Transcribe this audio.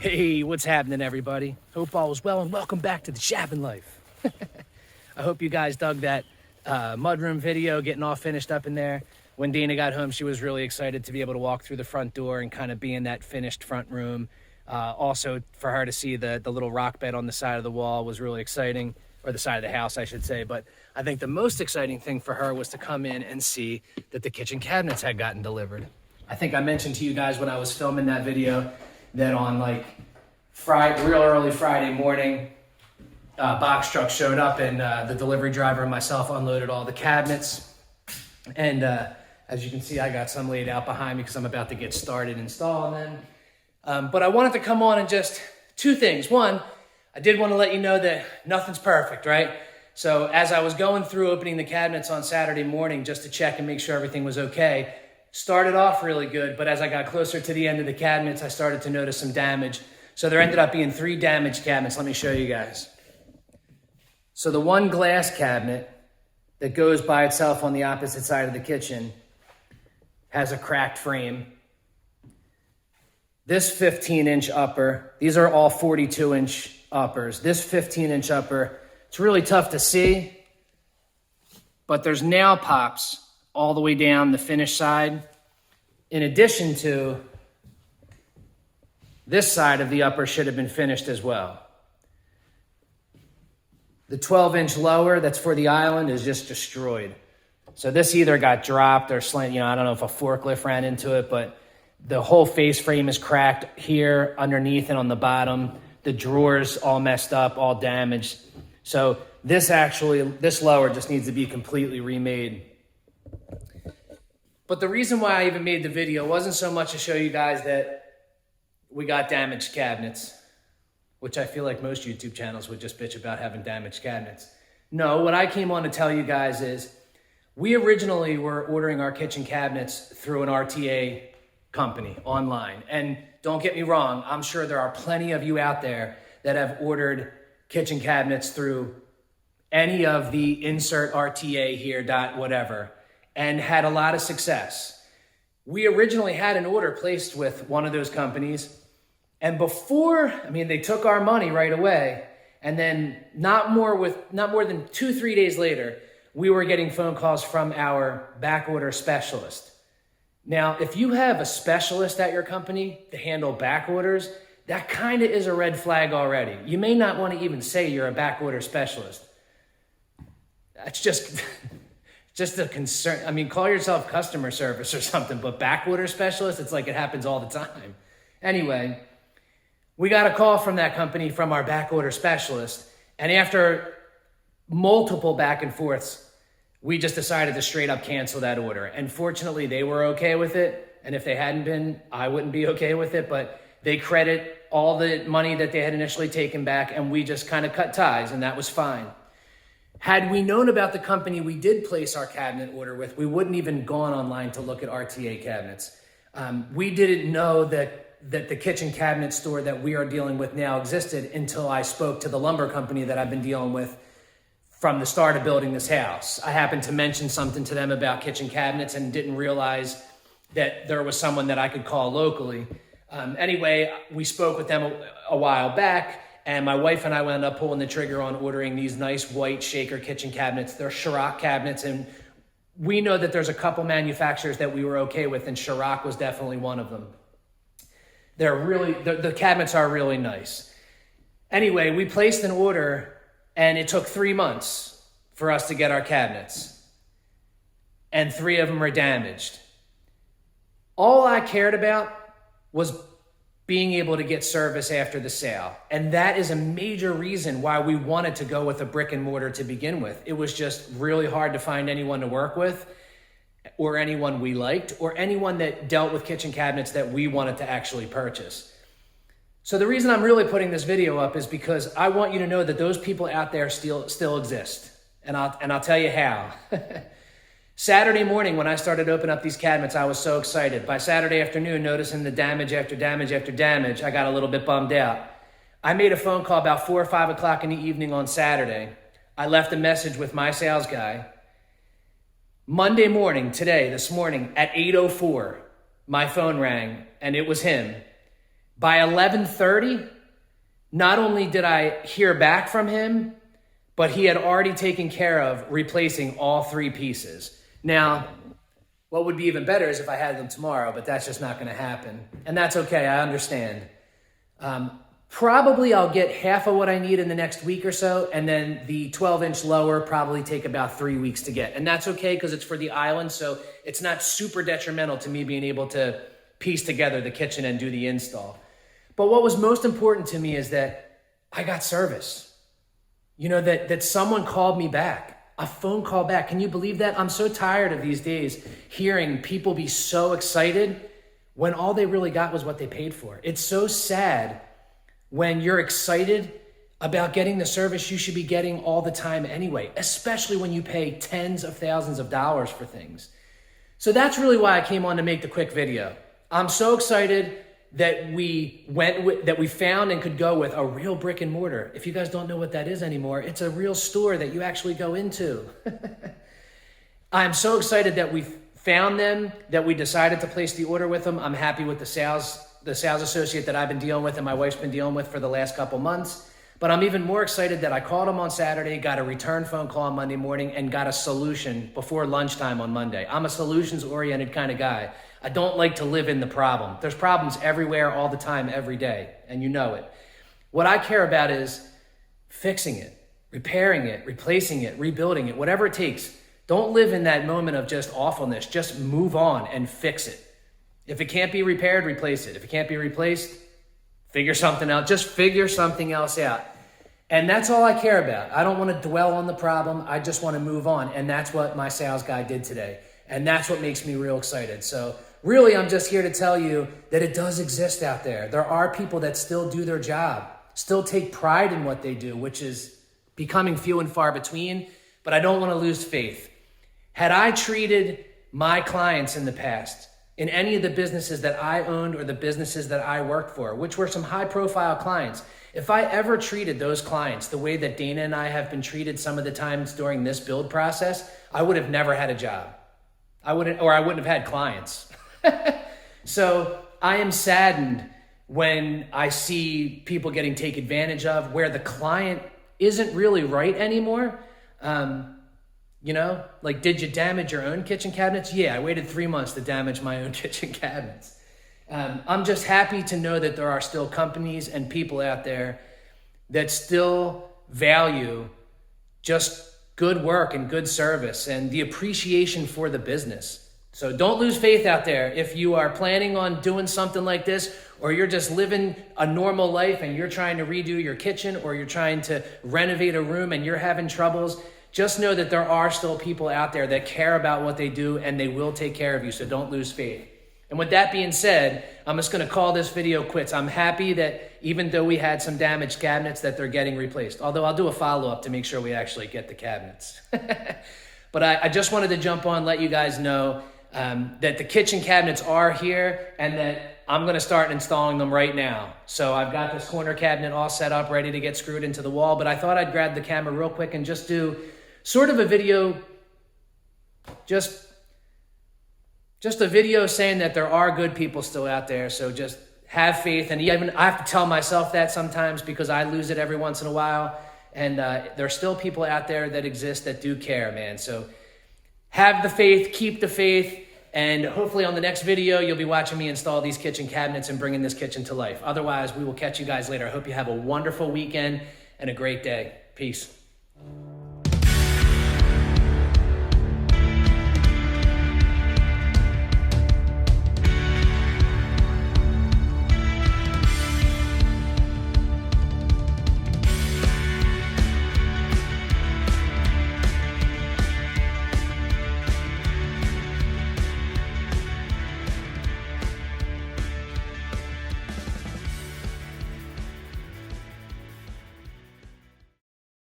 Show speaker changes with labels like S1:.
S1: Hey, what's happening, everybody? Hope all is well and welcome back to the ShabinLife. I hope you guys dug that mudroom video, getting all finished up in there. When Dana got home, she was really excited to be able to walk through the front door and kind of be in that finished front room. Also, for her to see the little rock bed on the side of the wall was really exciting, or the side of the house, I should say. But I think the most exciting thing for her was to come in and see that the kitchen cabinets had gotten delivered. I think I mentioned to you guys when I was filming that video that on like real early Friday morning, box truck showed up and the delivery driver and myself unloaded all the cabinets. And as you can see, I got some laid out behind me because I'm about to get started installing them. But I wanted to come on and just two things. One, I did want to let you know that nothing's perfect, right? So as I was going through opening the cabinets on Saturday morning just to check and make sure everything was okay, started off really good, but as I got closer to the end of the cabinets, I started to notice some damage. So there ended up being 3 damaged cabinets. Let me show you guys. So the one glass cabinet that goes by itself on the opposite side of the kitchen has a cracked frame. This 15-inch upper, these are all 42-inch uppers. This 15-inch upper, it's really tough to see, but there's nail pops all the way down the finished side, in addition to this side of the upper should have been finished as well. The 12-inch lower that's for the island is just destroyed. So this either got dropped or slant, I don't know if a forklift ran into it, but the whole face frame is cracked here underneath and on the bottom. The drawers all messed up, all damaged. So this lower just needs to be completely remade. But the reason why I even made the video wasn't so much to show you guys that we got damaged cabinets, which I feel like most YouTube channels would just bitch about having damaged cabinets. No, what I came on to tell you guys is we originally were ordering our kitchen cabinets through an RTA company online. And don't get me wrong, I'm sure there are plenty of you out there that have ordered kitchen cabinets through any of the insert RTA here, whatever, and had a lot of success. We originally had an order placed with one of those companies, and they took our money right away, and then not more than 2-3 days later, we were getting phone calls from our back order specialist. Now, if you have a specialist at your company to handle back orders, that kind of is a red flag already. You may not want to even say you're a back order specialist. That's just a concern. Call yourself customer service or something, but back order specialist, it's like it happens all the time. Anyway, we got a call from that company from our back order specialist, and after multiple back and forths, we just decided to straight up cancel that order. And fortunately, they were okay with it, and if they hadn't been, I wouldn't be okay with it, but they credit all the money that they had initially taken back, and we just kind of cut ties, and that was fine. Had we known about the company we did place our cabinet order with, we wouldn't even gone online to look at RTA cabinets. We didn't know that the kitchen cabinet store that we are dealing with now existed until I spoke to the lumber company that I've been dealing with from the start of building this house. I happened to mention something to them about kitchen cabinets and didn't realize that there was someone that I could call locally. Anyway, we spoke with them a while back, and my wife and I wound up pulling the trigger on ordering these nice white shaker kitchen cabinets. They're Chirac cabinets, and we know that there's a couple manufacturers that we were okay with, and Chirac was definitely one of them. The cabinets are really nice. Anyway, we placed an order, and it took 3 months for us to get our cabinets, and 3 of them were damaged. All I cared about was being able to get service after the sale. And that is a major reason why we wanted to go with a brick and mortar to begin with. It was just really hard to find anyone to work with, or anyone we liked, or anyone that dealt with kitchen cabinets that we wanted to actually purchase. So the reason I'm really putting this video up is because I want you to know that those people out there still exist. And I'll tell you how. Saturday morning, when I started opening up these cabinets, I was so excited. By Saturday afternoon, noticing the damage after damage after damage, I got a little bit bummed out. I made a phone call about 4 or 5 o'clock in the evening on Saturday. I left a message with my sales guy. Monday morning, this morning, at 8:04, my phone rang, and it was him. By 11:30, not only did I hear back from him, but he had already taken care of replacing all 3 pieces. Now, what would be even better is if I had them tomorrow, but that's just not going to happen. And that's okay, I understand. Probably I'll get half of what I need in the next week or so, and then the 12-inch lower probably take about 3 weeks to get. And that's okay because it's for the island, so it's not super detrimental to me being able to piece together the kitchen and do the install. But what was most important to me is that I got service. You know, that someone called me back, a phone call back. Can you believe that? I'm so tired of these days hearing people be so excited when all they really got was what they paid for. It's so sad when you're excited about getting the service you should be getting all the time anyway, especially when you pay tens of thousands of dollars for things. So that's really why I came on to make the quick video. I'm so excited that we found and could go with a real brick and mortar. If you guys don't know what that is anymore, it's a real store that you actually go into. I'm so excited that we found them, that we decided to place the order with them. I'm happy with the sales associate that I've been dealing with and my wife's been dealing with for the last couple months. But I'm even more excited that I called them on Saturday, got a return phone call on Monday morning, and got a solution before lunchtime on Monday. I'm a solutions-oriented kind of guy. I don't like to live in the problem. There's problems everywhere, all the time, every day, and you know it. What I care about is fixing it, repairing it, replacing it, rebuilding it, whatever it takes. Don't live in that moment of just awfulness. Just move on and fix it. If it can't be repaired, replace it. If it can't be replaced, figure something out. Just figure something else out. And that's all I care about. I don't want to dwell on the problem. I just want to move on. And that's what my sales guy did today. And that's what makes me real excited. So really, I'm just here to tell you that it does exist out there. There are people that still do their job, still take pride in what they do, which is becoming few and far between, but I don't want to lose faith. Had I treated my clients in the past, in any of the businesses that I owned or the businesses that I worked for, which were some high-profile clients, if I ever treated those clients the way that Dana and I have been treated some of the times during this build process, I would have never had a job. I wouldn't have had clients. So I am saddened when I see people getting taken advantage of, where the client isn't really right anymore. You know, like, did you damage your own kitchen cabinets? Yeah, I waited 3 months to damage my own kitchen cabinets. I'm just happy to know that there are still companies and people out there that still value just good work and good service and the appreciation for the business. So don't lose faith out there. If you are planning on doing something like this, or you're just living a normal life and you're trying to redo your kitchen, or you're trying to renovate a room and you're having troubles, just know that there are still people out there that care about what they do and they will take care of you. So don't lose faith. And with that being said, I'm just going to call this video quits. I'm happy that even though we had some damaged cabinets, that they're getting replaced. Although I'll do a follow-up to make sure we actually get the cabinets. But I just wanted to jump on, let you guys know that the kitchen cabinets are here and that I'm going to start installing them right now. So I've got this corner cabinet all set up, ready to get screwed into the wall. But I thought I'd grab the camera real quick and just do sort of a video, just a video saying that there are good people still out there. So just have faith. And even I have to tell myself that sometimes because I lose it every once in a while. And there are still people out there that exist that do care, man. So have the faith, keep the faith, and hopefully on the next video, you'll be watching me install these kitchen cabinets and bringing this kitchen to life. Otherwise, we will catch you guys later. I hope you have a wonderful weekend and a great day. Peace.